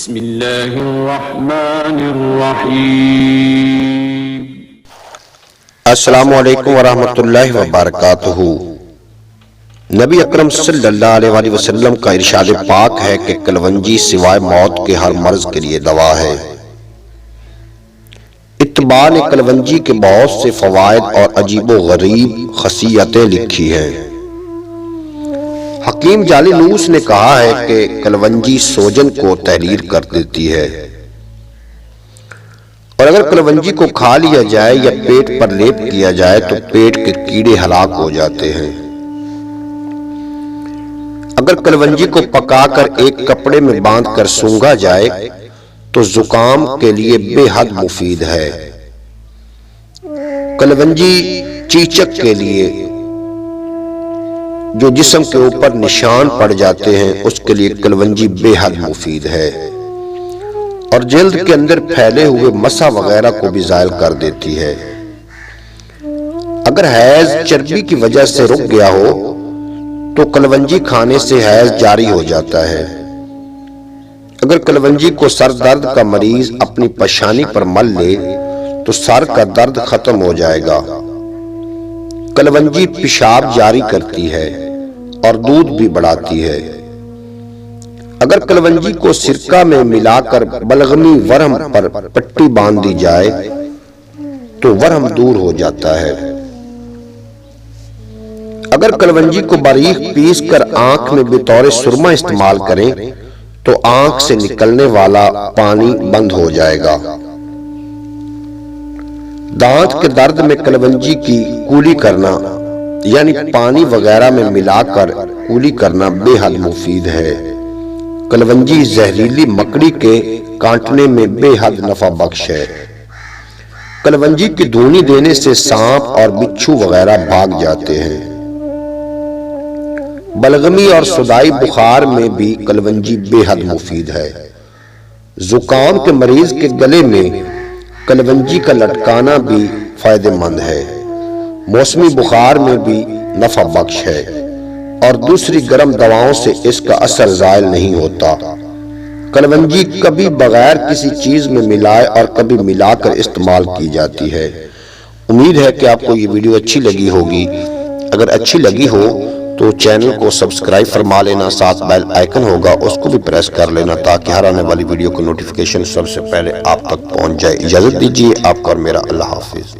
بسم اللہ الرحمن الرحیم۔ السلام علیکم ورحمۃ اللہ وبرکاتہ۔ نبی اکرم صلی اللہ علیہ وسلم کا ارشاد پاک ہے کہ کلونجی سوائے موت کے ہر مرض کے لیے دوا ہے۔ اتباع نے کلونجی کے بہت سے فوائد اور عجیب و غریب خاصیتیں لکھی ہیں۔ حکیم جالینوس نے کہا ہے کہ کلونجی سوجن کو تحریر کر دیتی ہے، اور اگر کلونجی کو کھا لیا جائے یا پیٹ پر لیپ کیا جائے تو پیٹ کے کیڑے ہلاک ہو جاتے ہیں۔ اگر کلونجی کو پکا کر ایک کپڑے میں باندھ کر سونگا جائے تو زکام کے لیے بے حد مفید ہے۔ کلونجی چیچک کے لیے، جو جسم کے اوپر نشان پڑ جاتے ہیں، اس کے لیے کلونجی بے حد مفید ہے، اور جلد کے اندر پھیلے ہوئے مسا وغیرہ کو بھی زائل کر دیتی ہے۔ اگر حیض چربی کی وجہ سے رک گیا ہو تو کلونجی کھانے سے حیض جاری ہو جاتا ہے۔ اگر کلونجی کو سر درد کا مریض اپنی پیشانی پر مل لے تو سر کا درد ختم ہو جائے گا۔ کلونجی پیشاب جاری کرتی ہے اور دودھ بھی بڑھاتی ہے۔ اگر کلونجی کو سرکہ میں ملا کر بلغمی ورم پر پٹی باندھ دی جائے تو ورم دور ہو جاتا ہے۔ اگر کلونجی کو باریک پیس کر آنکھ میں بطور سرما استعمال کریں تو آنکھ سے نکلنے والا پانی بند ہو جائے گا۔ دانت کے درد میں کلونجی کی کولی کرنا، یعنی پانی وغیرہ میں ملا کر کولی کرنا بے حد مفید ہے۔ کلونجی زہریلی مکڑی کے کاٹنے میں بے حد نفع بخش ہے۔ کلونجی کی دھونی دینے سے سانپ اور بچھو وغیرہ بھاگ جاتے ہیں۔ بلغمی اور صدائی بخار میں بھی کلونجی بے حد مفید ہے۔ زکام کے مریض کے گلے میں کلونجی کا لٹکانا بھی فائدہ مند ہے۔ موسمی بخار میں بھی نفع بخش ہے، اور دوسری گرم دواؤں سے اس کا اثر زائل نہیں ہوتا۔ کلونجی کبھی بغیر کسی چیز میں ملائے اور کبھی ملا کر استعمال کی جاتی ہے۔ امید ہے کہ آپ کو یہ ویڈیو اچھی لگی ہوگی۔ اگر اچھی لگی ہو تو چینل کو سبسکرائب فرما لینا، ساتھ بیل آئیکن ہوگا اس کو بھی پریس کر لینا تاکہ ہر آنے والی ویڈیو کو نوٹیفیکیشن سب سے پہلے آپ تک پہنچ جائے۔ اجازت دیجیے آپ کا اور میرا، اللہ حافظ۔